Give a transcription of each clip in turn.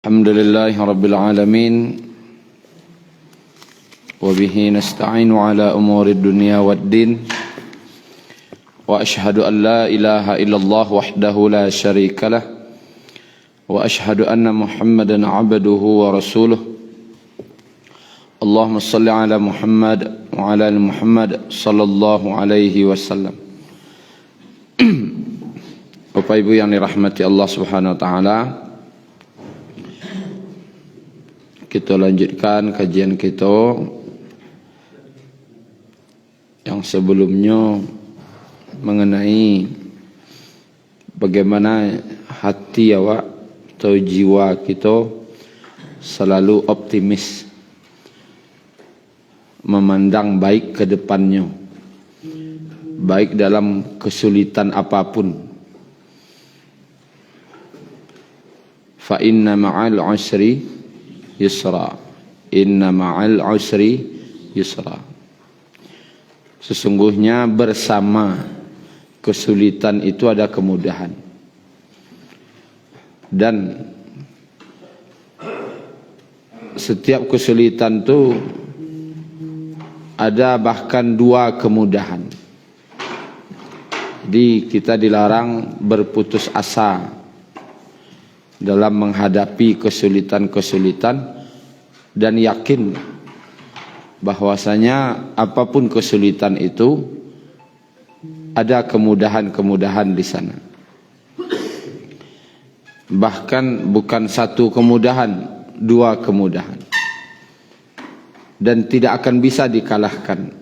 Alhamdulillahi Rabbil Alamin. Wabihi nasta'inu ala umuri dunia waddin. Wa ashhadu an la ilaha illallah wahdahu la sharika lah. Wa ashhadu anna Muhammadan abduhu wa rasuluh. Allahumma salli ala Muhammad wa ala ali Muhammad sallallahu alaihi wasallam. Bapak Ibu yang dirahmati Allah Subhanahu wa taala, kita lanjutkan kajian kita yang sebelumnya mengenai bagaimana hati awak atau jiwa kita selalu optimis, memandang baik ke depannya, baik dalam kesulitan apapun. Fa inna ma'al usri yusra, inna ma'al usri yusra. Sesungguhnya bersama kesulitan itu ada kemudahan. Dan setiap kesulitan itu ada bahkan dua kemudahan. Jadi kita dilarang berputus asa dalam menghadapi kesulitan-kesulitan, dan yakin bahwasanya apapun kesulitan itu ada kemudahan-kemudahan di sana. Bahkan bukan satu kemudahan, dua kemudahan. Dan tidak akan bisa dikalahkan,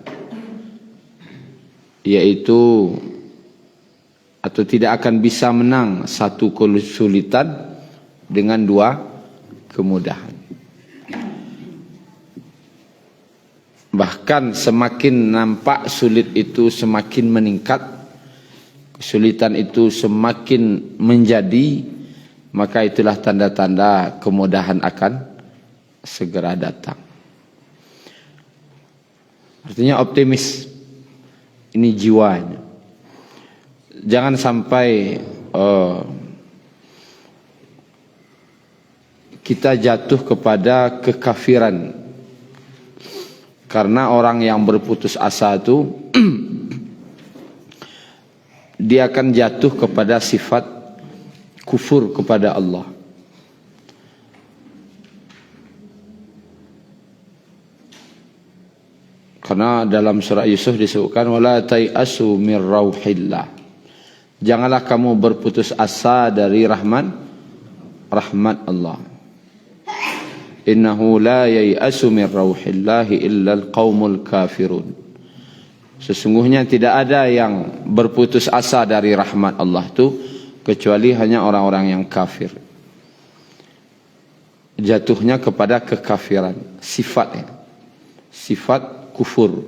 yaitu atau tidak akan bisa menang satu kesulitan dengan dua kemudahan. Bahkan semakin nampak sulit itu semakin meningkat, kesulitan itu semakin menjadi, maka itulah tanda-tanda kemudahan akan segera datang. Artinya optimis, ini jiwanya. Jangan sampai kita jatuh kepada kekafiran. Karena orang yang berputus asa itu dia akan jatuh kepada sifat kufur kepada Allah. Karena dalam surah Yusuf disebutkan wala tai'asu mir rauhillah. Janganlah kamu berputus asa dari rahmat Allah. Innahu la yai'asu min rauhillahi illa al-qaumul kafirun. Sesungguhnya tidak ada yang berputus asa dari rahmat Allah itu kecuali hanya orang-orang yang kafir. Jatuhnya kepada kekafiran, sifatnya, sifat kufur.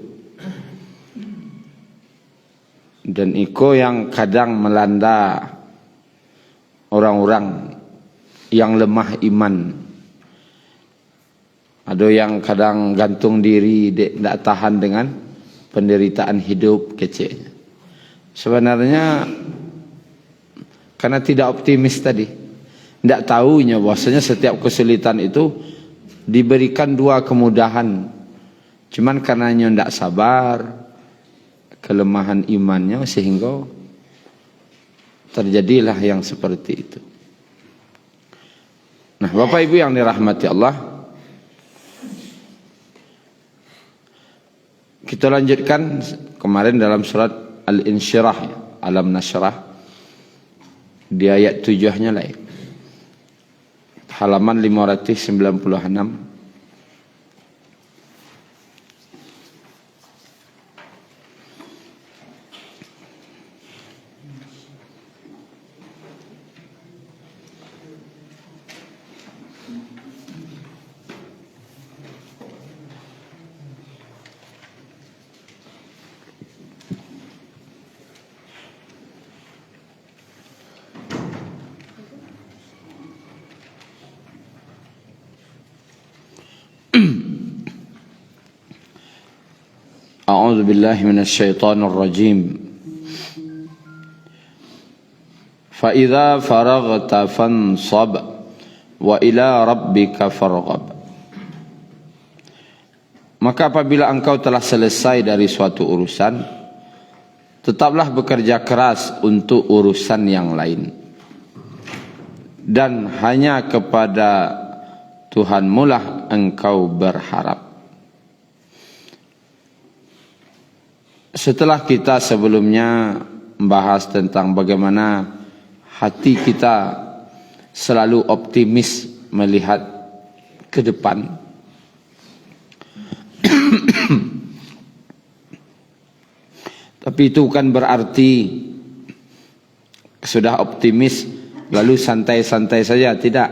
Dan itu yang kadang melanda orang-orang yang lemah iman. Ada yang kadang gantung diri, tidak tahan dengan penderitaan hidup kecil. Sebenarnya karena tidak optimis tadi, tidak tahunya bahwasanya setiap kesulitan itu diberikan dua kemudahan. Cuman karena tidak sabar, kelemahan imannya sehingga terjadilah yang seperti itu. Nah, Bapak Ibu yang dirahmati Allah, kita lanjutkan kemarin dalam surat Al-Insyirah, Alam Nashrah, di ayat 7-nya lah, halaman 596. A'udzu billahi minasy syaithanir rajim. Fa idza faraghta fansab wa ila rabbika farghab. Maka apabila engkau telah selesai dari suatu urusan, tetaplah bekerja keras untuk urusan yang lain. Dan hanya kepada Tuhanmu lah engkau berharap. Setelah kita sebelumnya membahas tentang bagaimana hati kita selalu optimis melihat ke depan, tapi itu bukan berarti sudah optimis lalu santai-santai saja, tidak.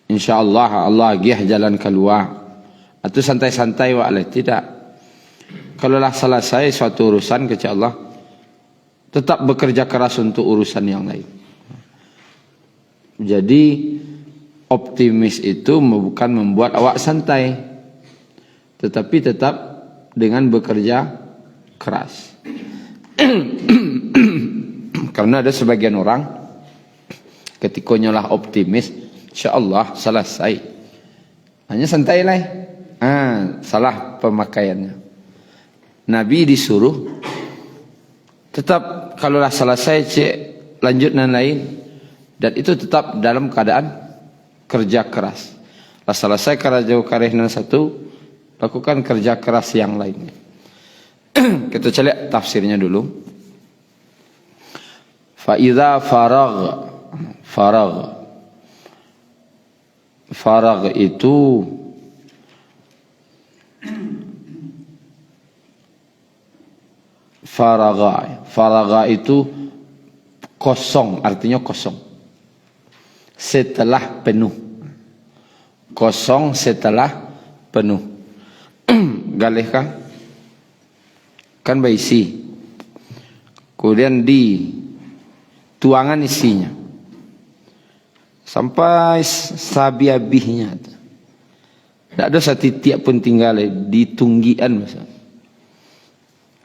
InsyaAllah Allah gih jalan keluar, atau santai-santai wa'alai, tidak. Kalau lah selesai suatu urusan kepada Allah, tetap bekerja keras untuk urusan yang lain. Jadi optimis itu bukan membuat awak santai, tetapi tetap dengan bekerja keras. Karena ada sebagian orang ketika nyolah optimis, insyaAllah selesai, hanya santai lah. Salah pemakaiannya. Nabi disuruh tetap kalau lah selesai lanjut dan lain, dan itu tetap dalam keadaan kerja keras. Lah selesai kerja karehna satu, lakukan kerja keras yang lainnya. Kita cek tafsirnya dulu. Fa idza faragh itu faragha itu kosong, artinya kosong setelah penuh. Kosong setelah penuh. Galih kan berisi, kemudian dituangan isinya sampai sabi-abihnya, tidak ada setitik pun tinggal di tunggian. Masa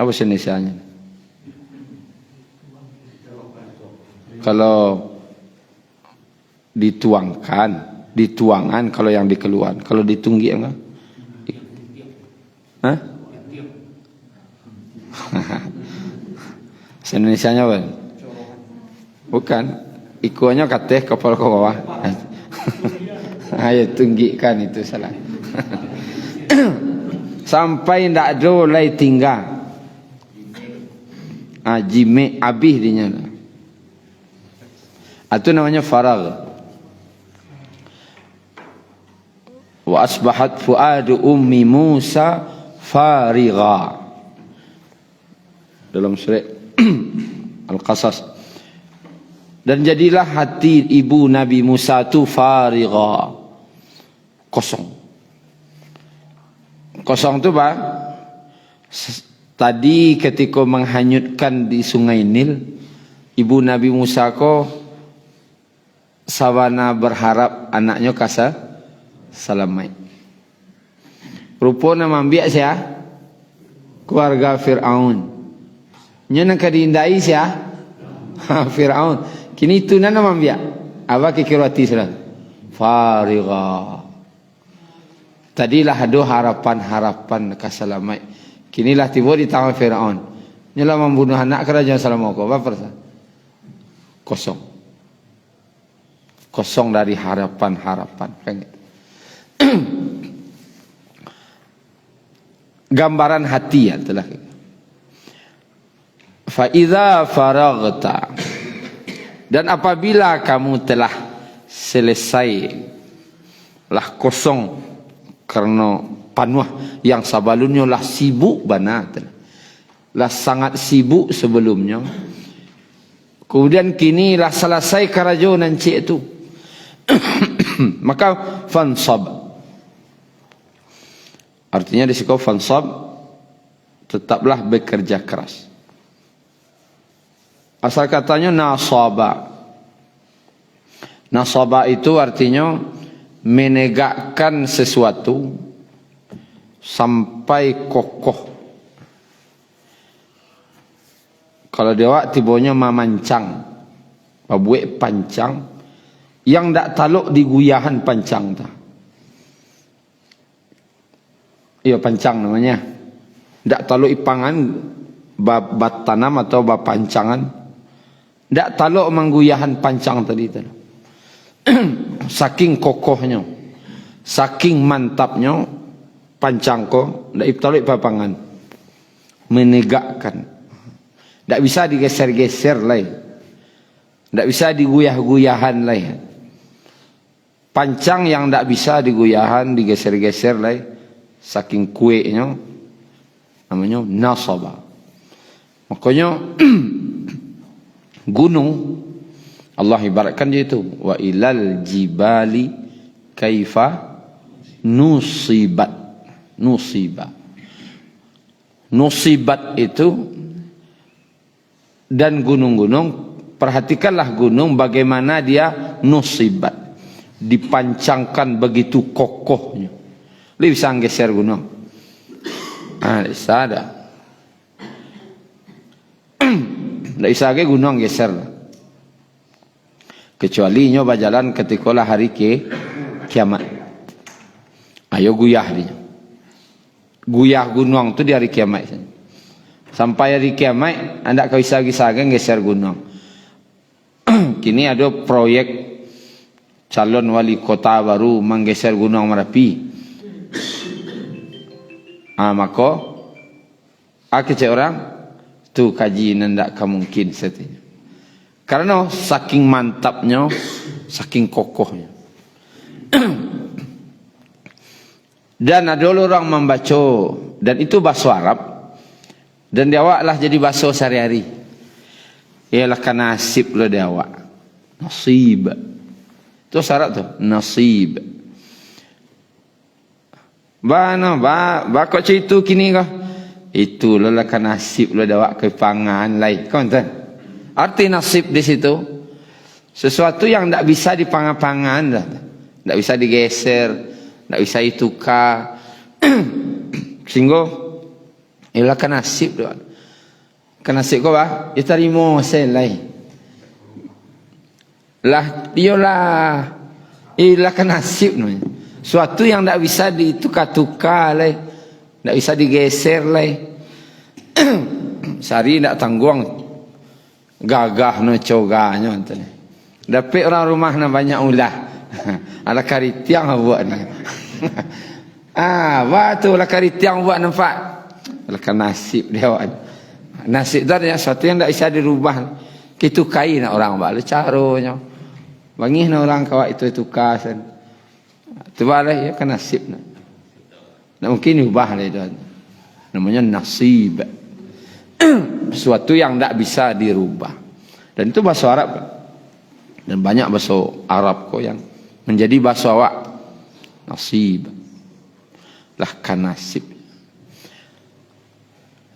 apa Indonesianya? Kalau dituangan, kalau yang dikeluarkan. Kalau ditunggi enggak? Hah? Indonesianya apa? Bukan. Ikuannya kateh kapal ke bawah. Ayo tunggikan, itu salah. Sampai ndak ada lagi tinggal. Jime abih dinya. Itu namanya faragh. Wa asbahat fuadu ummi Musa farigha. Dalam surah Al-Qasas. Dan jadilah hati ibu Nabi Musa itu farigha, kosong. Kosong itu apa? Tadi ketika menghanyutkan di sungai Nil, ibu Nabi Musa ko sawana berharap anaknya kasa salamai. Rupanya mambiak saya keluarga Fir'aun. Nyana kadindai saya Fir'aun. Kini itu nana mambiak. Apa kikirati sudah? Farigha. Tadilah ada harapan kasalamai. Kinilah tiba di tangan Fir'aun. Nyala membunuh anak kerajaan Salamoko. Apa perasaan? Kosong. Kosong dari harapan-harapan. Gambaran hati ya telah. Fa idza faraghta, dan apabila kamu telah selesai, lah kosong karena panuh yang sebelumnya lah sibuk banget, lah sangat sibuk sebelumnya. Kemudian kini lah selesai kerajaan cik itu. Maka fansab, artinya di situ fansab, tetaplah bekerja keras. Asal katanya nasaba. Nasaba itu artinya menegakkan sesuatu sampai kokoh. Kalau dewa tibonya mamancang, babuek pancang, yang dak taluk di guyahan pancang ta. Iya pancang namanya. Dak taluk ipangan bat tanam atau bab pancangan. Dak taluk mangguyahan pancang tadi tu. Saking kokohnya, saking mantapnya pancang ko dak taluk papangan. Menegakkan. Dak bisa digeser-geser lai. Dak bisa diguyah-guyahan lai. Pancang yang dak bisa diguyahan, digeser-geser lai. Saking kueknya namanya nasaba. Makanya gunung Allah ibaratkan dia itu wa ilal jibali kaifa nusibat. Nusibat itu dan gunung-gunung, perhatikanlah gunung bagaimana dia nusibat, dipancangkan begitu kokohnya. Dia bisa geser gunung. Bisa ada. Tidak bisa lagi gunung geser. Kecuali nyoba jalan ketika lah hari kiamat. Ayo guyah dia. Guyah gunung tu di hari kiamat. Sampai hari kiamat, anda kau bisa geser gunung. Kini ada proyek calon wali kota baru menggeser gunung Merapi. Maka cek orang tu kaji nendak mungkin setinya. Karena saking mantapnya, saking kokohnya. Dan ada orang membaca, dan itu bahasa Arab, dan dia awak lah jadi bahasa sehari-hari. Ialah kan nasib lo dia awak. Nasib. Itu syarat tu, nasib. Kok cerita kini kah? Itu lo lah kan nasib lo dia awak ke pangan lain. Kau entah? Arti nasib di situ sesuatu yang tak bisa dipangan-pangan dah. Tak bisa digeser, tak bisa ditukar. Sehingga ialah kan nasib doa. Kan nasib kau bah, dia terima selai. Lah iyalah. Ialah kan nasib namanya. Suatu yang tak bisa ditukar-tukar lai. Tak bisa digeser lai. Sehari tak tanggung gagah no coganya antara. Dapat orang rumah na banyak ulah. Ala karitiang buat ni. Batu la karitiang buat nampak. Ala nasib dia awak. Nasib tu ada sesuatu yang tak bisa dirubah. Kita kain nak orang buat caranya. Bangih na orang kawak itu tukasan. Tu balah ya kan nasib nak. Tak mungkin ubah lah itu. Namanya nasib. Sesuatu yang tak bisa dirubah. Dan itu bahasa Arab. Dan banyak bahasa Arab kok yang menjadi bahasa awak. Nasib. Lah kan nasib.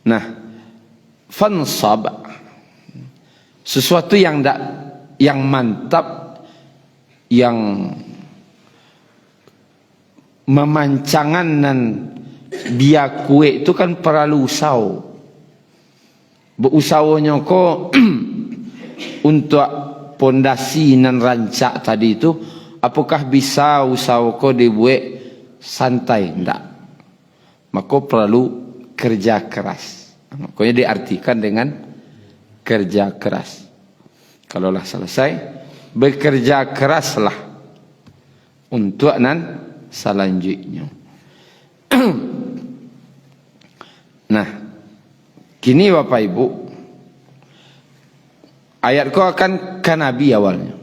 Nah, fansab. Sesuatu yang tak, yang mantap, yang memancangan dan biar kue itu kan perlu usaha. Berusaha kok untuk pondasi dan rancak tadi itu, apakah bisa usaha kok dibuat santai? Tidak. Maka perlu kerja keras. Makanya diartikan dengan kerja keras. Kalaulah selesai, bekerja keraslah untuk nan selanjutnya. Nah, kini Bapak Ibu, ayat kau akan ke Nabi awalnya.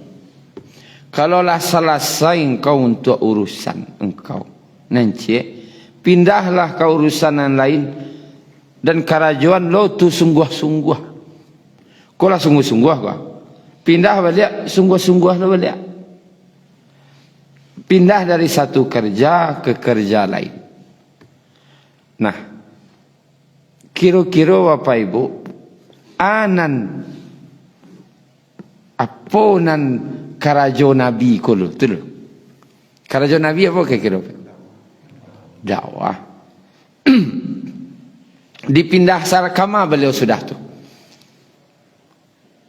Kalaulah selesai engkau untuk urusan engkau, nanti pindahlah ke urusan yang lain. Dan kerajaan lo tu sungguh-sungguh. Kau lah sungguh-sungguh kau. Pindah balik, sungguh-sungguh lo balik. Pindah dari satu kerja ke kerja lain. Nah, kira-kira Bapak Ibu, anan apa nan kerajaan Nabi kulu tu lo. Kerajaan Nabi apa kira-kira? Dakwah. Dipindah sarakama beliau sudah tu.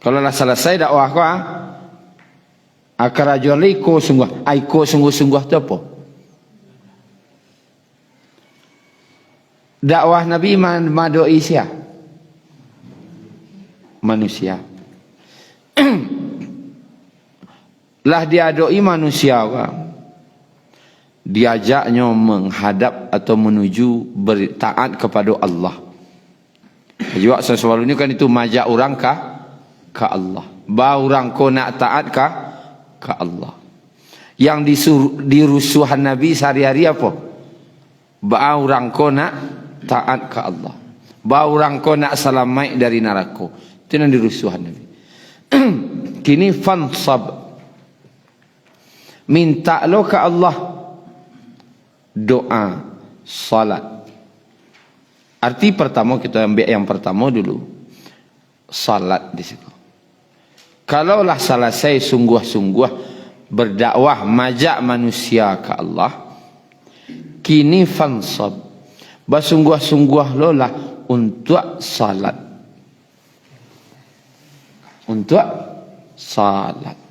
Kalau lah selesai dakwah kau, Akarajual iko sungguh. Aiko sungguh-sungguh tu apa? Dakwah Nabi madoi siapa? Manusia. Lah dia doi manusia orang. Diajaknya menghadap atau menuju bertaat kepada Allah. Juga sesuatu ni kan itu majak orang ke Allah. Ba orang ko nak taat ke Allah. Yang dirusuhan Nabi sehari-hari apa? Ba orang ko nak taat ke Allah. Ba orang ko nak selamat dari neraka. Itu yang dirusuhan Nabi. Kini fansab. Minta lo ke Allah. Doa, salat. Arti pertama kita ambil yang pertama dulu. Salat di situ. Kalaulah selesai sungguh-sungguh berdakwah majak manusia ke Allah, kini fansab. Bersungguh-sungguh lolah untuk salat. Untuk salat.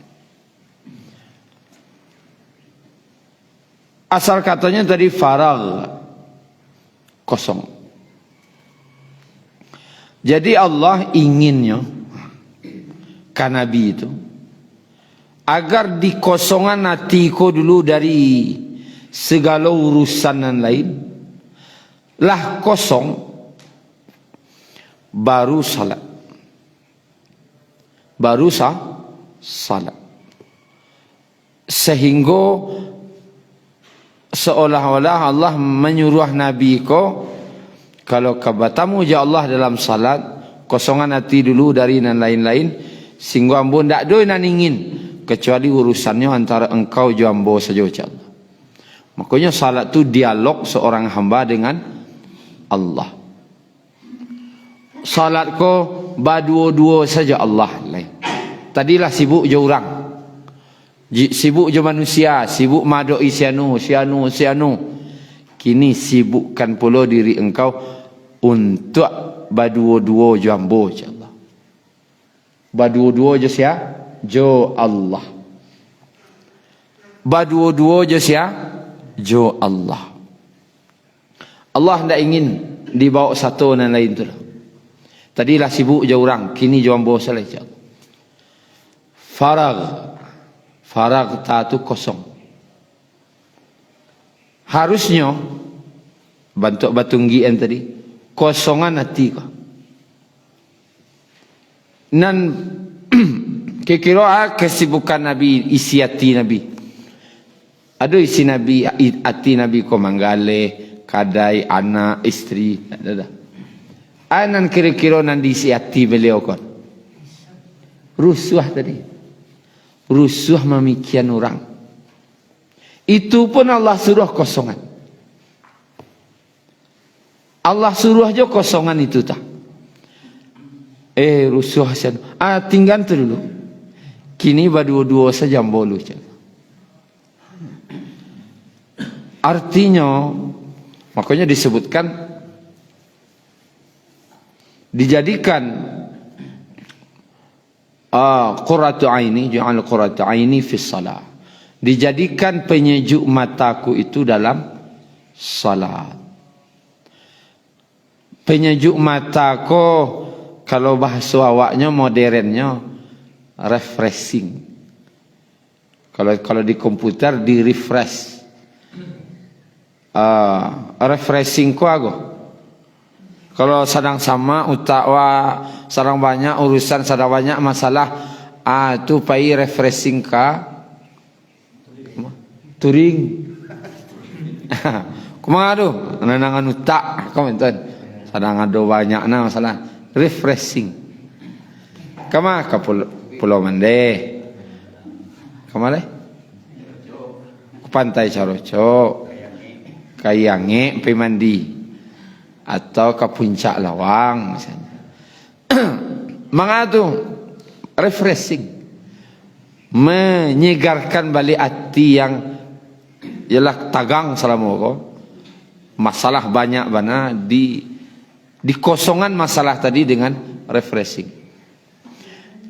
Asal katanya tadi faragh, kosong. Jadi Allah inginnya kan Nabi itu agar dikosongan hatiku dulu dari segala urusan yang lain, lah kosong baru salat. Baru salat. Sehingga seolah-olah Allah menyuruh Nabi ko, kalau kabatamu ya Allah dalam salat, kosongan hati dulu dari dan lain-lain, sehingga ambo ndak doi nan ingin kecuali urusannya antara engkau jo ambo saja Allah. Makanya salat tu dialog seorang hamba dengan Allah. Salat ko badua-dua saja Allah lain. Tadilah sibuk je orang. Sibuk je manusia, sibuk madoi sianu. Kini sibukkan pula diri engkau untuk badua-dua jambo je Allah. Badua-dua je sia jo Allah. Badua-dua je sia jo Allah. Allah tidak ingin dibawa satu dan lain tu. Tadilah sibuk je orang, kini jambo saja. Faragh tu kosong. Harusnya bentuk batunggian tadi kosongan hati kau. Nan kira-kira kesibukan Nabi, isi hati Nabi. Ada isi Nabi, hati Nabi ko manggale, kadai, anak, isteri, ada. Anan kira-kira nan diisi hati beliau kon. Rusuh tadi. Rusuh memikian orang. Itu pun Allah suruh kosongan. Allah suruh aja kosongan itu tak. Rusuh hasan. Tinggal tu dulu. Kini berdua-dua saja bolu. Artinya, makanya disebutkan dijadikan qurratu aini, ja'al qurratu aini fi shalah. Dijadikan penyejuk mataku itu dalam salat. Penyejuk mataku kalau bahasa awaknya modernnya refreshing. Kalau di komputer di refresh. Refreshing ku aku. Kalau sedang sama utawa sedang banyak urusan, sedang banyak masalah, tu pai refreshing ka turing. Kumaha tu? Nanangan utak komentan. Sedang ada banyak na masalah, refreshing. Kama ka Pulau Mande. Kama le? Pantai Caroco. Kayange pi mandi. Atau ke puncak Lawang misalnya. Mga tu refreshing, menyegarkan balik hati yang ialah tagang selama ko. Masalah banyak bana dikosongan masalah tadi dengan refreshing.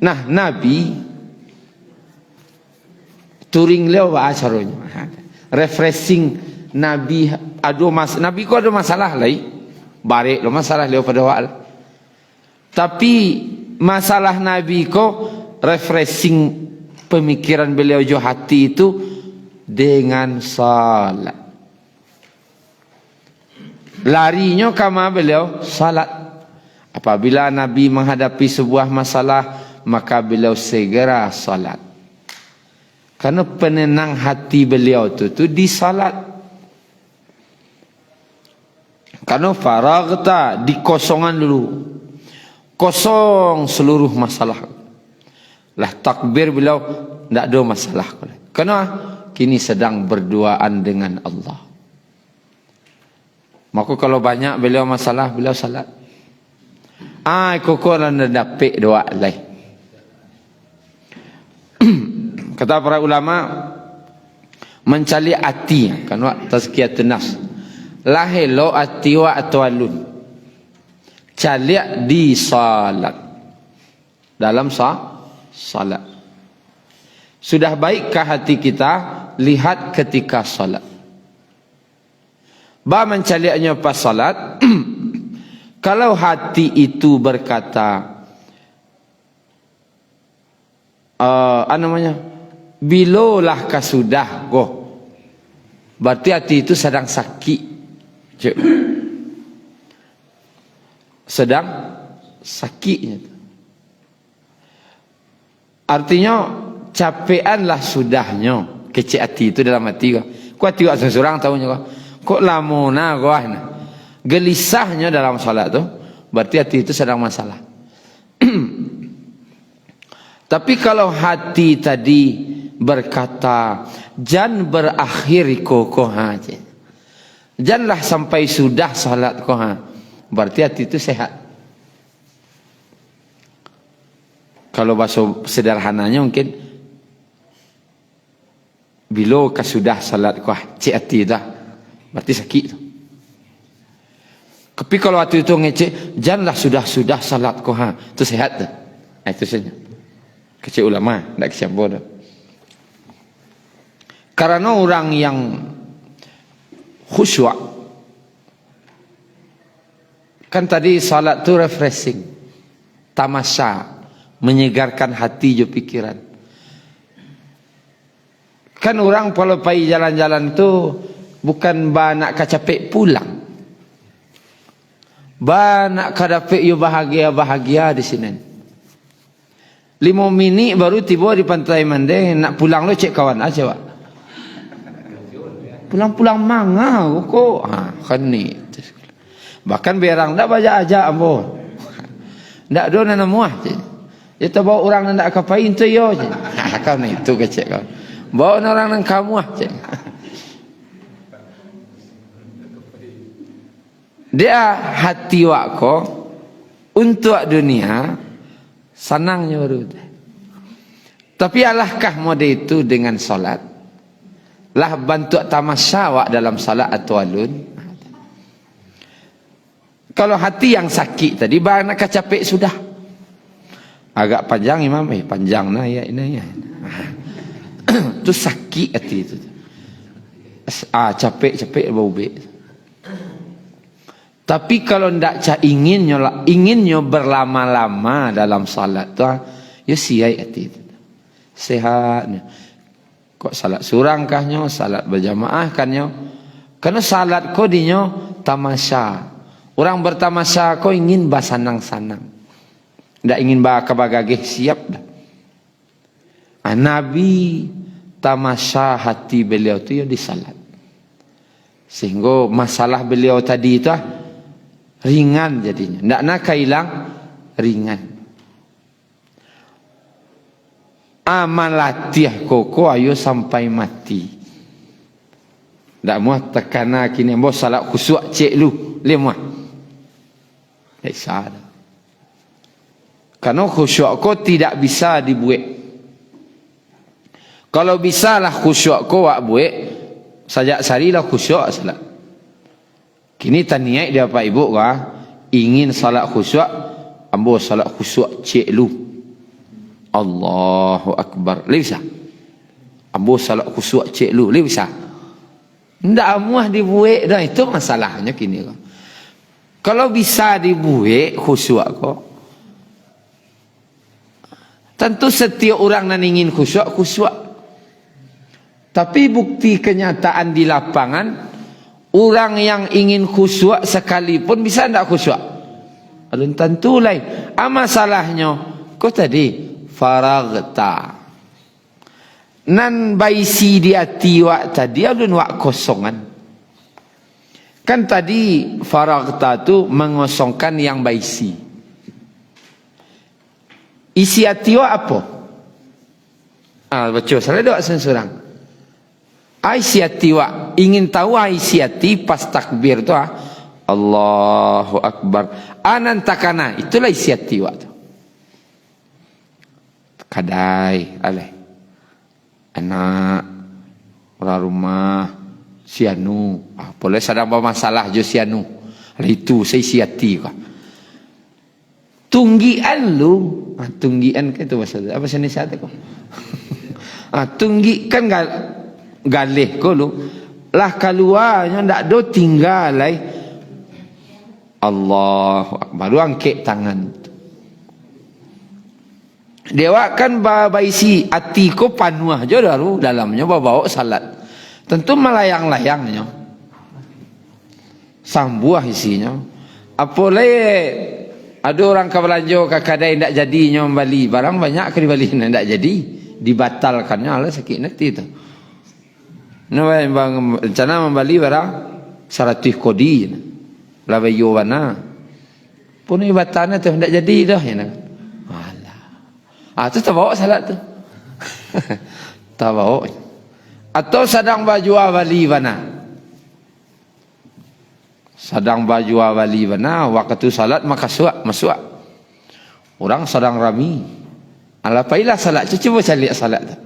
Nah, Nabi Touring leo ba acaranya. Refreshing Nabi Nabi ko ada masalah lai. Barik lo masalah leo pada wa'al. Tapi masalah Nabi ko refreshing pemikiran beliau jo hati itu dengan salat. Larinya kama beliau salat. Apabila Nabi menghadapi sebuah masalah, maka beliau segera salat. Karena penenang hati beliau tu di salat. Karena faragta, dikosongan dulu. Kosong seluruh masalah. Lah takbir beliau tidak ada masalah. Karena kini sedang berduaan dengan Allah. Maka kalau banyak beliau masalah, beliau salat. Koko lan dapik doa lai. Kata para ulama, mencari hati kan wa tazkiyatun nafs. Lahelo hati wa atwalun. Cari di salat. Dalam salat. Sudah baikkah hati kita? Lihat ketika salat. Ba mencarinya pas salat. Kalau hati itu berkata bilolah kasudah go. Berarti hati itu sedang sakit. Sedang sakitnya. Artinya capeanlah sudahnya. Kecil hati itu dalam hati kau. Kau hati kau seseorang tahunya kau. Kok lamona kau gelisahnya dalam salat tu. Berarti hati itu sedang masalah. Tapi kalau hati tadi berkata jan berakhir kokoh aja. Janganlah sampai sudah salat koh. Berarti hati itu sehat. Kalau bahasa sederhananya mungkin bila sudah salat koh cik hati dah. Berarti sakit tu. Tapi kalau hati itu ngecek janganlah sudah salat koh. Itu sehat tu. Itu saja. Kecil ulama, tak kecil bodoh. Karena orang yang khusyuk, kan tadi salat tu refreshing, tamasya, menyegarkan hati je pikiran. Kan orang kalau pergi jalan-jalan tu bukan nak kacapek pulang, nak kadapek you bahagia di sini. 5 minit baru tiba di pantai Mandeng. Nak pulang lo cek kawan aja pak. Pulang-pulang manga kok. Kan ni. Bahkan berang tak baca aja ambo. Tak ada nana muah. Kita bawa orang nak kapain tu yo. Kau ni itu kecek kau. Bawa orang nang kamu ah. Dia hati wako untuk dunia. Senangnya baru. Tapi alahkah mode itu dengan salat? Lah bantu tamasya wak dalam salat atau alun. Kalau hati yang sakit tadi nak kacapek sudah. Agak panjang imam panjang nah ya ini ya. Itu sakit hati itu. Capek bau be. Tapi kalau ndak inginnya berlama-lama dalam salat tu, ya siai hati itu. Sehatnya. Kok salat surang kahnya, salat berjamaah kannya. Karena salat ko dinyo tamasya. Orang bertamasya ko ingin basanang-sanang. Ndak ingin kabagagih siap dah. Nabi tamasya hati beliau tu ya di salat. Sehingga masalah beliau tadi itu ringan jadinya. Ndak nak hilang ringan. Amal latih koko ayo sampai mati. Ndak muat tekana kini bos salat khusyuk cek lu lemah. Tak salah. Karena khusyuk ko tidak bisa dibuat. Kalau bisa lah khusyuk ko wak buat sajak sarilah khusyuk salat. Kini taniai dia Pak Ibu kah ingin salat khusyuk, ambo salat khusyuk cek lu. Allahu Akbar. Bisa. Ambo salat khusyuk cek lu, boleh bisa? Ndak amuah dibuat dah, itu masalahnya kini kok. Kalau bisa dibuat khusyuk kok. Tentu setiap orang yang ingin khusyuk, khusyuk. Tapi bukti kenyataan di lapangan, orang yang ingin khusyuk sekalipun bisa ndak khusyuk. Alun tentu lain. Masalahnya, kau tadi faragta. Nan baisi di hati wak tadi alun wak kosongan. Kan tadi faragta tu mengosongkan yang baisi. Isi hati wak apa? Baca salah doa sensurang. Isi hati wak ingin tahu isi hati pas takbir tu Allahu Akbar. Anan takana itulah isi hati wak tu. Kadai aleh. Anak orang rumah sianu boleh sedang bermasalah jo sianu itu saya siati kah tunggian lu tunggian ke itu bahasa apa sini sate kok tunggi kan galih ko lu lah keluarnya ndak do tinggal lai Allahu Akbar lu angkat tangan dewa kan baisi hati ko panuah jo daru dalamnya bawa salat tentu melayang-layangnya sambuah isinya apalagi ada orang ke belanja kadang tidak jadinya membeli barang banyak ke dibeli tidak jadi dibatalkannya Allah sakit nanti itu rencana membeli barang 100 kodi lawayo wana pun ibatannya tu tidak jadi dah ya tu tak bawa salat tu. Tak bawa. Atau sedang baju wali mana? Sedang baju wali mana? Waktu salat maka masuk. Orang sedang rami. Alapailah salat. Cuba cari salat tu.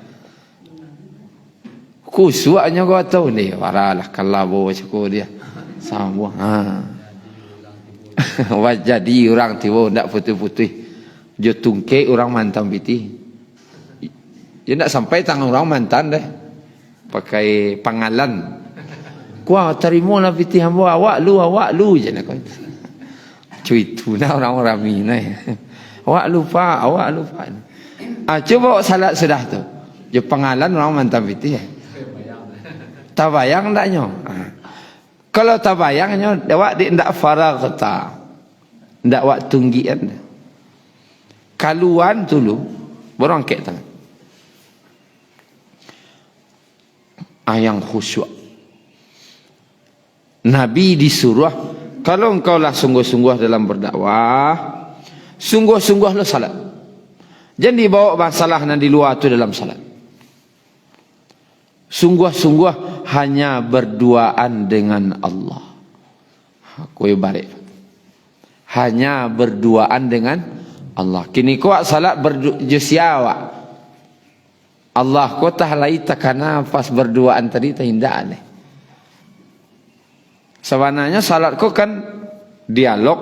Khusyuknya kau tahu ni. Waralah kalabo cukup dia. Sama. Jadi orang tiba tak putih-putih. Jo tungke orang mantan piti. Dia tak sampai tangan orang mantan deh. Pakai pangalan. Kuah terima lah piti hamba awak lu je nak kau. Cuitu nak orang rami ni. Awak lupa. Coba salat sudah tu. Jo pangalan orang mantan piti. Tak bayang taknya. Kalau tak bayangnya awak ndak faragta. Ndak wak tunggian. Kaluan dulu baru angkat tangan. Yang khusyuk. Nabi disuruh kalau engkau lah sungguh-sungguh dalam berdakwah, sungguh-sungguhlah salat. Jangan dibawa masalah yang di luar tu dalam salat. Sungguh-sungguh hanya berduaan dengan Allah. Aku balik. Hanya berduaan dengan Allah. Kini kuat salat berjusiawak. Allah ko tahlai takana pas berduaan tadi tindak aneh. Sebenarnya salat ko kan dialog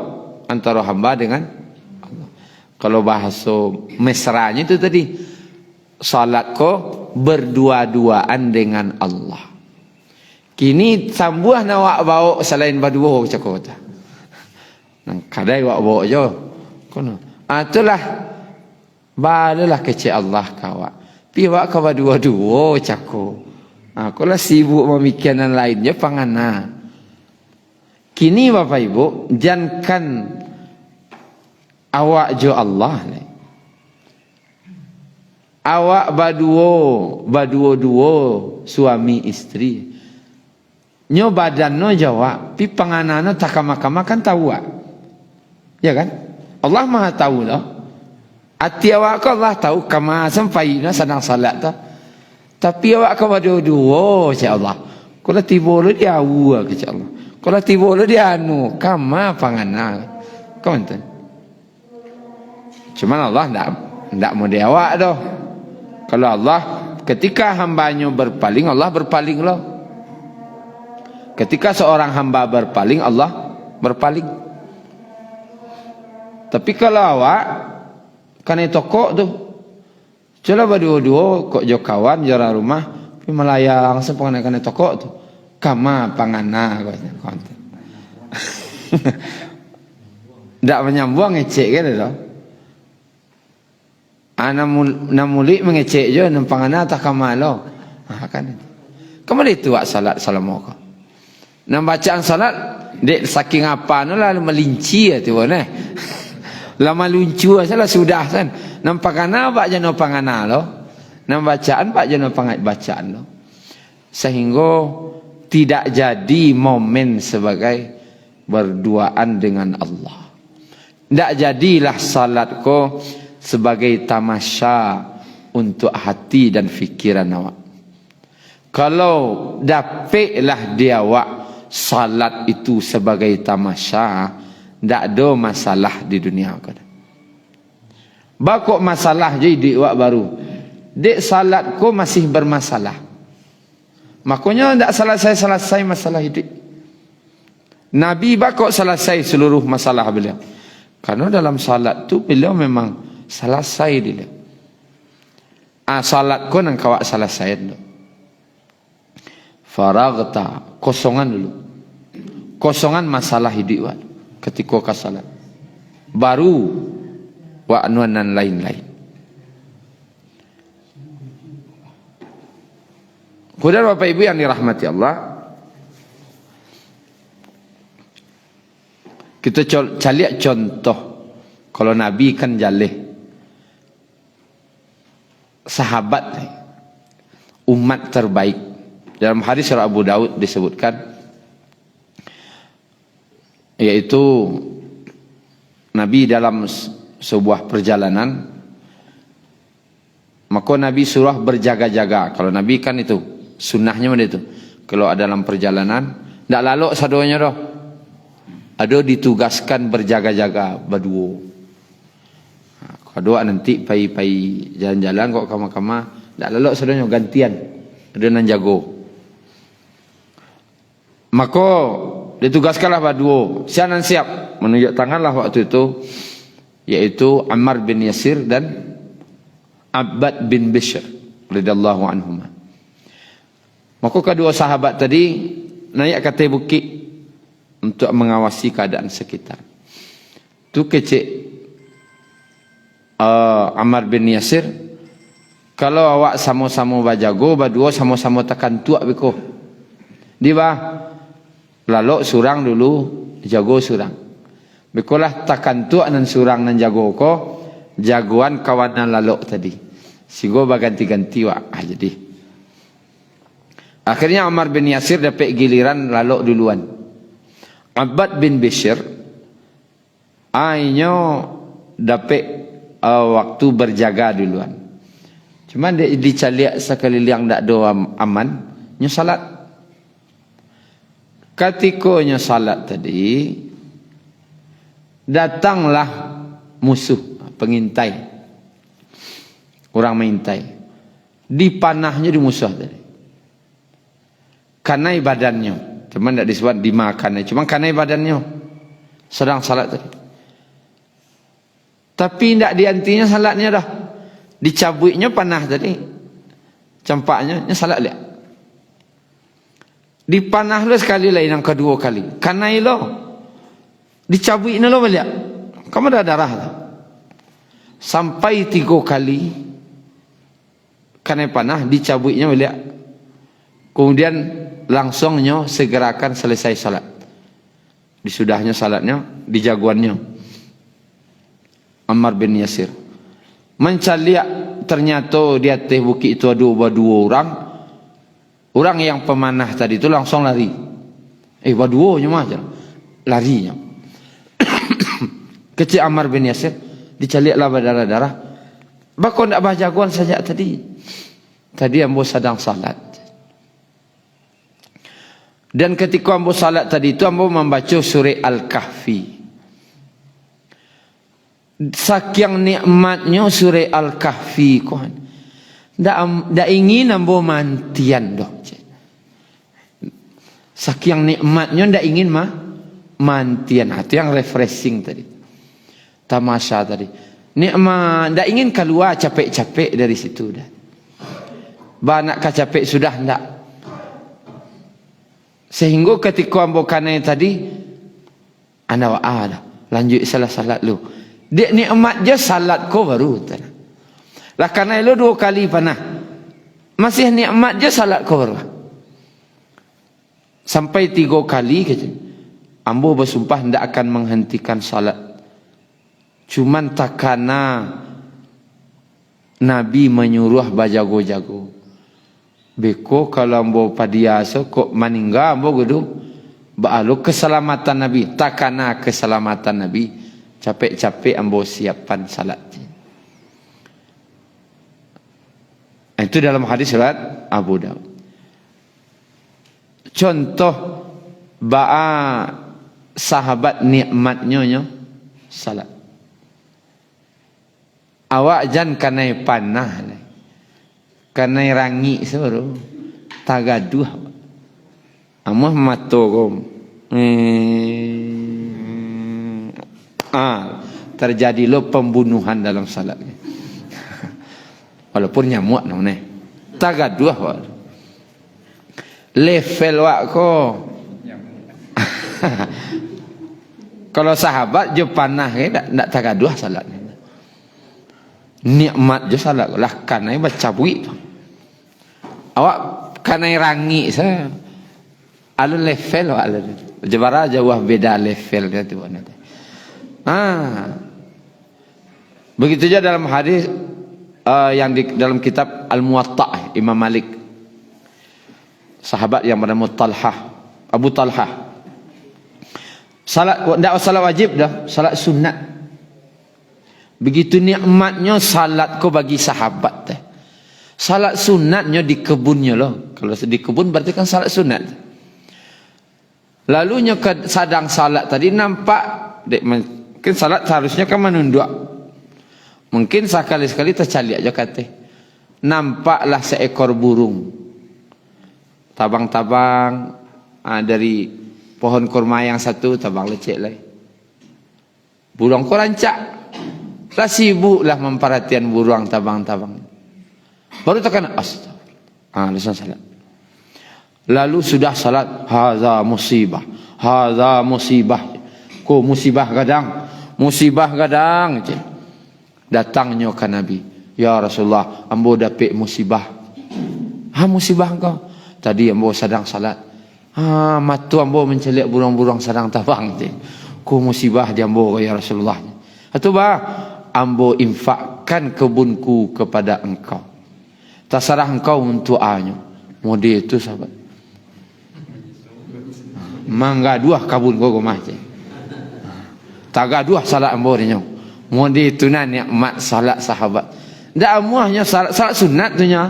antara hamba dengan Allah. Kalau bahasa mesranya itu tadi salat ko berdua-duaan dengan Allah. Kini sambuah na wak bawa selain berdua cakap ta. Nang kadai wak bawa jo. Kono itulah balalah kecil Allah kawak. Pi wak kawa dua-dua cako. Aku lah sibuk memikirkan lainnya pangana. Kini Bapak Ibu jangan awak jo Allah ni. Awak baduo suami istri. Nyo badan no jawab, pi panganana takama-kama kan tahu ah. Ya kan? Allah Maha tahu lah. Hati awak kau Allah tahu kama sampai na sedang salat tu. Tapi awak kau dua-dua insya Allah. Kalau tiba lu dia awak insya Allah. Kalau tiba lu dia anu kama pangana. Kau enten. Cuma Allah ndak mau dia awak dah. Kalau Allah ketika hambanya berpaling Allah berpaling loh. Ketika seorang hamba berpaling Allah berpaling. Tapi kalau awak kan itu kok tu Coba berdua-dua kok jo kawan jara rumah pi melayang sepengana-kana toko tu. Kama pangana konten. Ndak menyambung ngecek kan tu. Ana namuli mengecek je nang pangana tak kamalo. Ha kan. Kemana itu wak salat salamoko. Nang bacaan salat dek saking apa lah melinci tu ne. Lama luncu salah sudah kan. Nang pangana bak jano pangana lo. Nang bacaan bak jano bacaan lo. Sehingga tidak jadi momen sebagai berduaan dengan Allah. Tidak jadilah salatku sebagai tamasya untuk hati dan fikiran awak. Kalau dapatlah dia awak salat itu sebagai tamasya, tidak ada masalah di dunia. Bakok masalah jadi awak baru. Dek salatku masih bermasalah. Makanya tidak selesai masalah hidup. Nabi bakok selesai seluruh masalah beliau. Karena dalam salat tu beliau memang selesai dia. Salat ko nang kawak selesai dulu. Faragta, kosongan dulu. Kosongan masalah hidup ketika ka salat. Baru wa anuan lain-lain. Saudara Bapak Ibu yang dirahmati Allah, kita lihat contoh. Kalau Nabi kan jalih sahabat umat terbaik. Dalam hadis surah Abu Daud disebutkan, yaitu Nabi dalam sebuah perjalanan, maka Nabi suruh berjaga-jaga. Kalau Nabi kan itu sunnahnya mana itu, kalau ada dalam perjalanan tidak lalu sadonya dah, ada ditugaskan berjaga-jaga berdua. Kedua nanti pai jalan-jalan kok kama-kama tidak lalu sadonya gantian ada nan jago. Maka ditugaskanlah berdua, siap menunjuk tanganlah waktu itu, yaitu Ammar bin Yasir dan Abbad bin Bishr radhiyallahu anhuma. Maka kedua sahabat tadi naik ke atas bukit untuk mengawasi keadaan sekitar. Tu kecik Ammar bin Yasir, kalau awak sama-sama bajago, berdua sama-sama tekan tuak beko. Di bah lalu surang dulu jago surang. Bekolah tekan tuak nan surang nan jago ko jagoan kawanan lalu tadi. Sigo baganti-ganti wak. Jadi akhirnya Ammar bin Yasir dapat giliran lalu duluan. Abbad bin Bishr ainyo dapat waktu berjaga duluan. Cuma dia dicaliak sekeliling tak ada aman, nyo salat. Ketika nyo salat tadi, datanglah musuh, pengintai. Orang mengintai. Dipanahnya di musuh tadi. Kanai badannya. Cuma tidak disebut dimakan. Cuma kanai badannya. Sedang salat tadi. Tapi tidak diantinya salatnya dah. Dicabutnya panah tadi. Campaknya salat lihat. Dipanah lo sekali lain yang kedua kali. Kanai lo. Dicabutnya lo balik. Kamu dah darah lah. Sampai 3 kali. Kanai panah dicabutnya balik. Kemudian langsungnya segerakan selesai salat. Disudahnya salatnya, dijagoannya Ammar bin Yasir. Mencaliak ternyata di atas bukit itu ada dua orang. Orang yang pemanah tadi itu langsung lari. Baduonya mah larinya. Kecil Ammar bin Yasir dicaliaklah berdarah-darah. Bakon tak bahajagoan saja tadi. Tadi ambo sedang salat. Dan ketika ambo salat tadi itu ambo membaca surah Al-Kahfi. Saking nikmatnya surah Al-Kahfi kan. Tak ingin ambo mantian dok. Saking nikmatnya tak ingin mantian. Itu yang refreshing tadi. Tamasya tadi. Nikmat, ndak ingin keluar capek-capek dari situ dah. Nak capek sudah ndak. Sehingga ketika ambo kanai tadi, anda dah lanjut salat lu. Dia nikmat je salat ko baru tanah. Lah kanai lu 2 kali panah. Masih nikmat je salat ko baru. Sampai 3 kali kata. Ambo bersumpah ndak akan menghentikan salat. Cuman takana Nabi menyuruh bajago-jago. Beko kalau ambo padiasa kok maningga ambo gudu baalu keselamatan Nabi, takana keselamatan Nabi, capek-capek ambo siapkan salat. Itu dalam hadis riwayat Abu Daud. Contoh sahabat nikmatnya salat. Awak jan kanai panah, kanai rangi sebaru tagaduh. Amah mato kom. Terjadi lo pembunuhan dalam salat. Walaupun nyamuk namanya. Tagaduh. Level wak ko. Kalau sahabat je panah tak tagaduh salat. Nikmat je salat lah kanai baca buik tu. Awak kanai rangi saya. Alu level wak alu. Jebara jauh beda level dia tu. Begitu juga dalam hadis yang dalam kitab Al-Muwatta' Imam Malik. Sahabat yang bernama Talhah, Abu Talhah. Salat wajib dah, salat sunat. Begitu nikmatnya salat ko bagi sahabat. Salat sunatnya di kebunnya loh. Kalau di kebun berarti kan salat sunat. Lalunya ke sadang salat tadi nampak mungkin salat seharusnya kan menunduk. Mungkin sekali-sekali tercali aja kata. Nampaklah seekor burung. Tabang-tabang dari pohon kurma yang satu tabang lecek lah. Burung ko rancak. Lah sibuklah memperhatian burung tabang-tabang. Baru tekan astagfirullah. Langsung salat. Lalu sudah salat, haza musibah. Haza musibah. Ko musibah gadang. Datangnya ke Nabi. Ya Rasulullah, ambo dapat musibah. Musibah engkau. Tadi ambo sedang salat. Matu ambo mencelik burung-burung sedang tabang. Ko musibah di ambo ya Rasulullah. Atau ambo infakkan kebunku kepada engkau. Terserah engkau untuk anyo. Mode itu sahabat. Mangga 2 kabun kau mah. Taga 2 salat ambo dinyo. Mode itu nikmat salat sahabat. Ndak amuahnya salat sunat tu nya.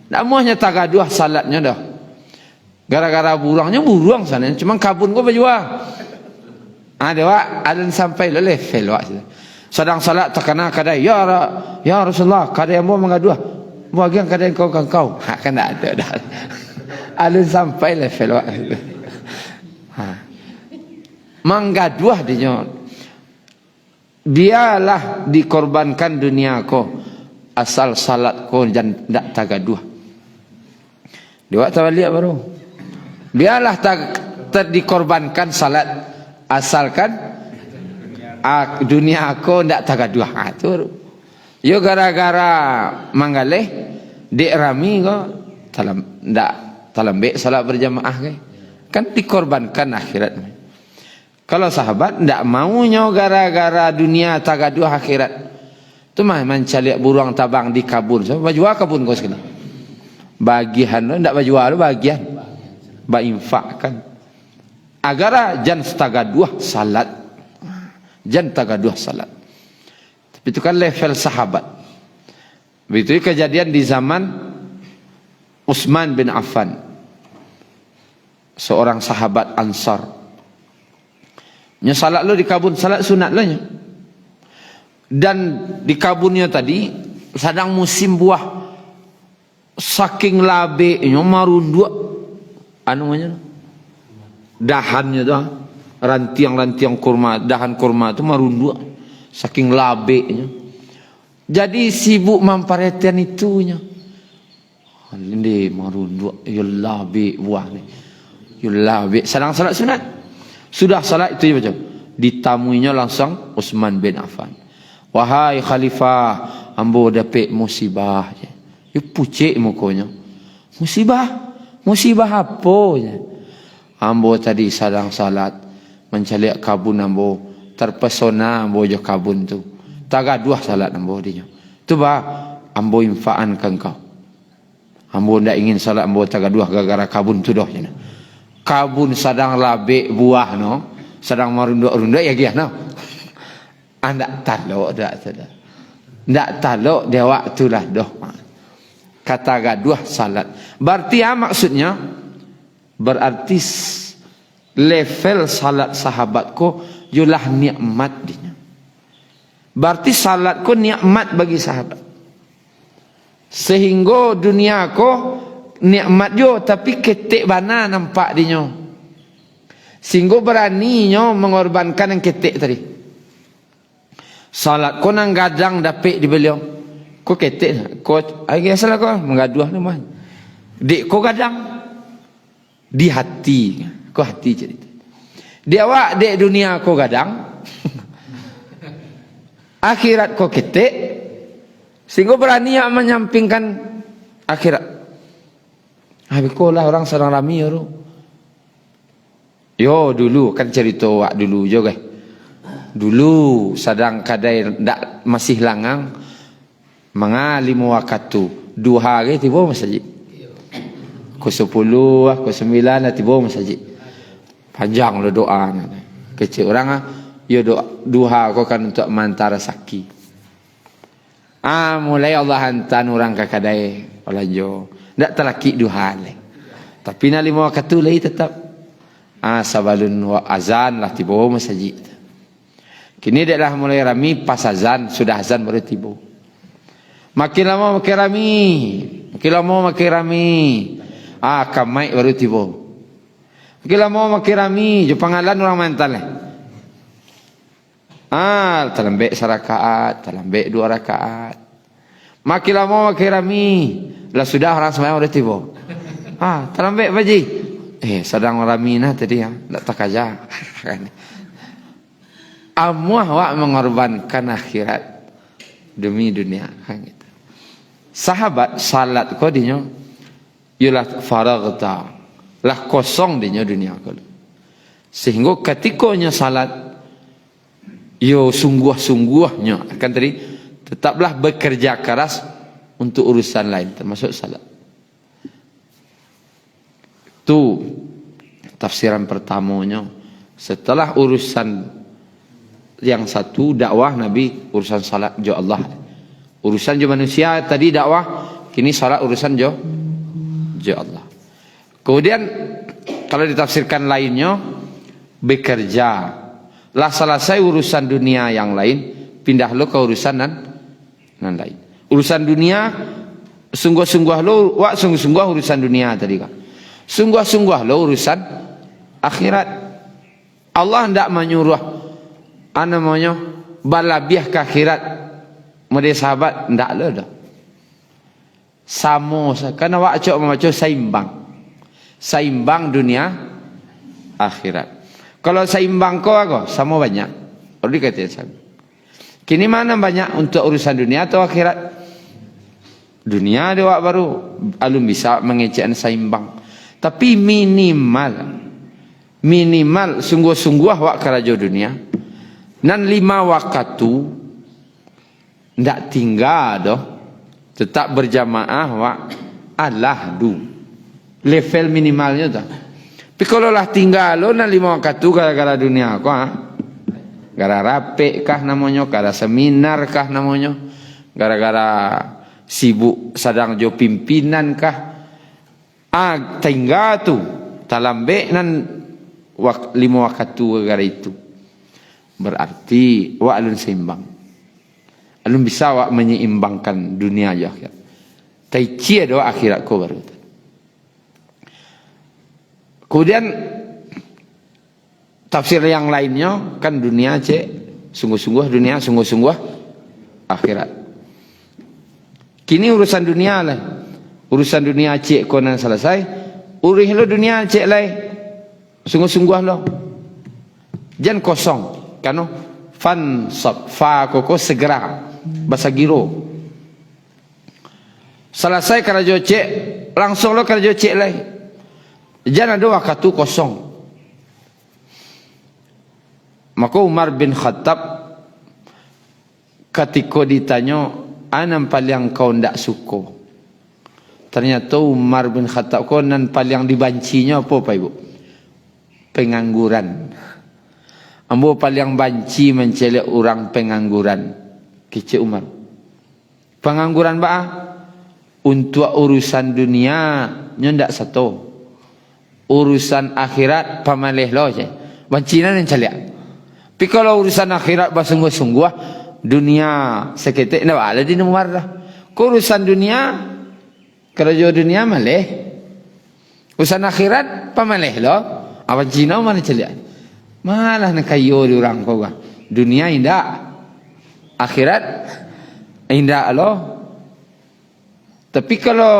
Ndak amuahnya taga 2 salatnya dah. Gara-gara buruang sana. Cuma kabun kau berjuang. Ada wak adan sampai level wak. Sedang salat terkena kadai ya Rasulullah kadai ambo mengaduh. Bagian kadai kau kan tak ada dah. Adan sampai level wak. Manggaduh dia. Biarlah dikorbankan dunia ko asal salat ko dan tak tagaduh. Dia tawaliak baru. Biarlah dikorbankan salat asalkan dunia aku ndak tagaduh. Tu. Yo gara-gara mangaleh dek rami ko talambe salat berjamaah ke. Kan dikorbankan akhirat. Kalau sahabat ndak maunya gara-gara dunia tagaduh akhirat. Tu mah mencaliak burung tabang di kabun. So baju kabun kau sekali. Bagian ndak baju lu bagian. Ba infak kan. Agar jan tagaduh salat. Jan tagaduh salat. Tapi itu kan level sahabat. Begitu kejadian di zaman Utsman bin Affan. Seorang sahabat Ansar. Nya salat lo di kabun, salat sunat lo nya. Dan di kabunnya tadi sedang musim buah. Saking labenya marunduk namanya dahannya tu rantiang-rantiang kurma, dahan kurma tu marunduk saking labeknya. Jadi sibuk memperhatikan itunya. Ini marunduk, ya labek buah ni. Ya labek. Sedang salat sunat. Sudah salat itu macam. Ditamuinya langsung Utsman bin Affan. Wahai khalifah, ambo dapat musibah. Ya pucik mukanya. Musibah? Musibah apa? Ambo tadi sedang salat. Mencalik kabun ambo. Terpesona ambo je kabun tu. Tagaduh salat ambo dia. Tu bah ambo infa'ankan kau. Ambo ndak ingin salat ambo tagaduh gara-gara kabun tu dah. Kabun sedang labek buah no. Sedang merunduk-runduk ya dia no. Anda talok dak sudah. Ndak talok dia waktulah dah. Kata gaduh salat. Berarti maksudnya berarti level salat sahabatku julah nikmat dia. Berarti salatku nikmat bagi sahabat. Sehingga dunia ko nikmat jo tapi ketik bana nampak dia. Sehingga beraninya mengorbankan yang ketik tadi. Salat ko nang gadang dapat di beliau. Ko ketik ko ai salah ko mengaduh ni mah. Dik ko gadang di hati. Ko hati cerita. Dia awak dek dunia ko gadang. Akhirat ko ketik. Sehingga berani menyampingkan akhirat. Habis ko lah orang sedang rami ya. Yo dulu kan cerita awak dulu juga. Dulu sedang kadai ndak masih langang. Mengalimu waktu 2 hari tiba masjid. Ko 10 ko 9 tiba masjid. Panjang lo doa. Kecil orang yo duha ko kan untuk mantara saki. Mulai Allah hantar orang ke kadai olajo. Ndak telaki duha le. Tapi na 5 waktu lagi tetap sabalun azan lah tiba masjid. Kini dah mulai rami pas azan, sudah azan baru tiba. Makin lama makin rami. Makin lama makin rami. Kamai baru tiba. Makin lama makin rami. Jo pangalan orang mental lah. Terlembek serakaat, terlembek 2 rakaat. Makin lama makin rami. Lah sudah orang sembahyang baru tiba. Terlembek baji. Sedang rami nah tadi ya. Tak tak aja. Amuah wak mengorbankan akhirat demi dunia. Gitu. Sahabat salat ko dinyo yulah faraghta lah kosong dinyo dunia ko. Sehingga ketikanya salat yo sungguh-sungguhnya akan tadi tetaplah bekerja keras untuk urusan lain termasuk salat. Tu tafsiran pertamanya. Setelah urusan yang satu dakwah Nabi, urusan salat jo Allah. Urusan jo manusia tadi dakwah, kini salat urusan jo Allah. Kemudian kalau ditafsirkan lainnya bekerja. Lah selesai urusan dunia yang lain, pindah lo ke urusan nan lain. Urusan dunia sungguh-sungguh lo, sungguh-sungguh urusan dunia tadi kan. Sungguh-sungguh lo urusan akhirat. Allah hendak menyuruh namanya balabiah ke akhirat. Mode sahabat ndak lo dah. Sama karena wak cok membaca seimbang. Seimbang dunia akhirat. Kalau seimbang kau aku sama banyak. Kalau dikatakan sama. Kini mana banyak untuk urusan dunia atau akhirat? Dunia dia wak baru alum bisa mengecekkan seimbang. Tapi minimal sungguh-sungguh wak kerajo dunia. Nan 5 waktu ndak tinggal doh. Tetap berjamaah wak Allah du. Level minimalnya dah. Tapi kalau lah tinggal lo nan 5 waktu gara-gara dunia aku gara rapi kah namanya, gara seminar kah namanya, gara-gara sibuk sedang jo pimpinan kah. Tinggal tu talambe nan 5 waktu gara itu. Berarti wak alun seimbang. Alun bisa wak menyeimbangkan dunia je akhirat. Tai cia doa akhirat ko baru. Kemudian tafsir yang lainnya kan dunia cek Sungguh-sungguh dunia, sungguh-sungguh akhirat. Kini urusan dunia lah. Urusan dunia cik konan selesai. Urus lo dunia cik lai. Sungguh-sungguh lo. Jangan kosong. Kano fan sab fa koko segera. Bahasa giro. Selesai kerja cik, langsung lo kerja cik lai. Jangan ada waktu kosong. Maka Umar bin Khattab ketika ditanya, "Anan paling kau ndak suka?" Ternyata Umar bin Khattab kau nan paling dibancinya apa Ibu? Pengangguran. Ambo paling banci mencelek orang pengangguran. Kecik Umar. Pengangguran ba? Untuk urusan dunia nya ndak satu. Urusan akhirat pamalih lo je. Bancina nan celek. Tapi kalau urusan akhirat bersungguh-sungguh, dunia seketik ndak ada di Umar dah. Urusan dunia kerja dunia malih. Urusan akhirat pamalih lo. Awan Cina mana celek. Malah nak kayo di orang kau. Dunia indah. Akhirat indah lo. Tapi kalau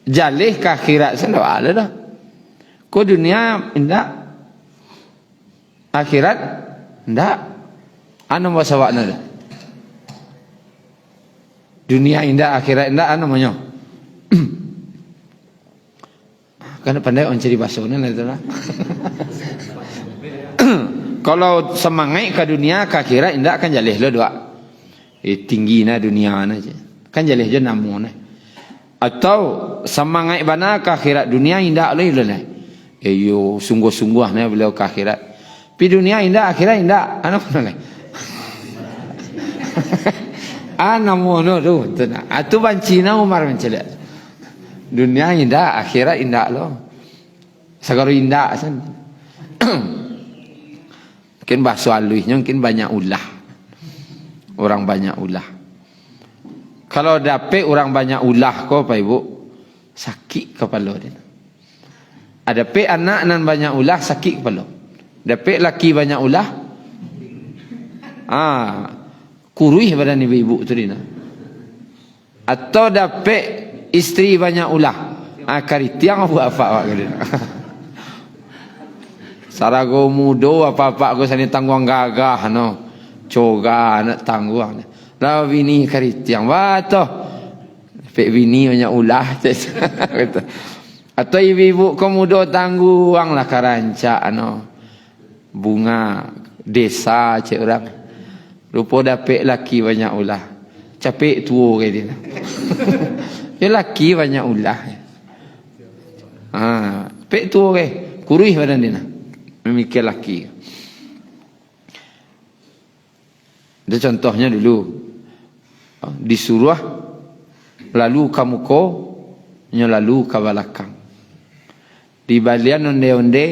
jalih ke akhirat saya tak ada dah. Kau dunia indah. Akhirat indah. Anu bahasa wakna dah. Dunia indah, akhirat indah anu namanya. Kan pandai orang cari bahasa ni lah tu lah. Kalau semangat ke dunia, ke akhirat indah kan jalih lo dua. Tinggi na dunia na je. Kan jalih je namun. Atau semangat bana ke akhirat dunia indah lo ile lah. Yo sungguh-sungguh na beliau ke akhirat. Pi dunia indah, akhirat indah. Ana pun lah. Ana mono tu. Atu bancina Umar mencela. Dunia indah, akhirat indah lo. Segala indah san. Mungkin bahasa aluihnya mungkin banyak ulah. Orang banyak ulah. Kalau dapat orang banyak ulah kau Pak Ibu, sakit kepala dia. Ada pe anak nan banyak ulah sakit kepala. Dapat laki banyak ulah, kurui badan ibu-ibu tu dia. Atau dapat isteri banyak ulah, karitiang apa awak dia. Sarago mudo apa-apa aku sani tangguang gagah no. Coga nak tangguang. Lah bini karitiang batoh. Pek bini banyak ulah. Atau ibu-ibu kau mudo tangguang lah karancak no. Bunga desa cik orang. Lupa dapat laki banyak ulah. Capek tua ke dia. Ya laki banyak ulah. Pek tua ke. Kurih badan dia. Memikir laki. Ada contohnya dulu. Disuruh lalu ke muka, lalu ke belakang. Di balian onde-onde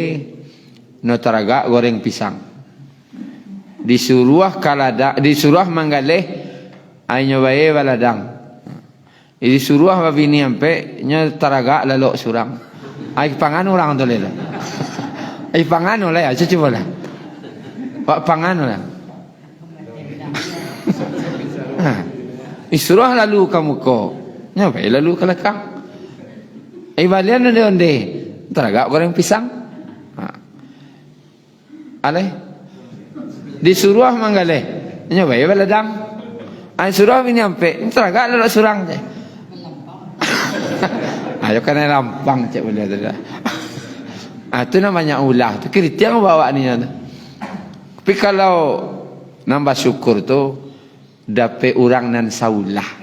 no taraga goreng pisang. Disuruh kalada, disuruh manggaleh ayo bae baladang. Disuruh babini ampe nyo taraga lalok surang. Ai pangan orang tu le. Ai pangan oleh aja coba lah. Pak pangan lah. Disuruh lalu ke muka, nyo bae lalu ke belakang. Ai balian onde-onde taraga goreng pisang. Aleh disuruh manggaleh nya bae baladang ai suruh bini ampe teraga lalok surang je ayo kana lampang cek boleh tu dah tu namanya ulah tu kritiang bawa ni tu. Tapi kalau nambah syukur tu dapat orang nan saulah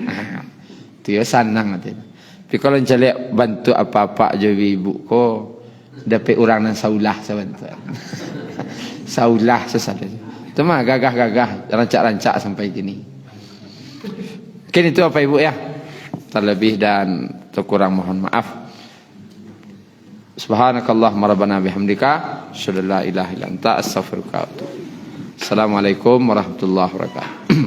tu ya senang tu. Tapi kalau celek bantu apa-apa je ibu ko dapat orang nan saulah sebentar. Saulah sesalah. Itu mah gagah-gagah, rancak-rancak sampai gini. Mungkin itu apa Ibu ya? Terlebih dan terkurang mohon maaf. Subhanakallahumma rabbana bihamdika asyhadu an la ilaha illa anta astaghfiruka wa atubu. Assalamualaikum warahmatullahi wabarakatuh.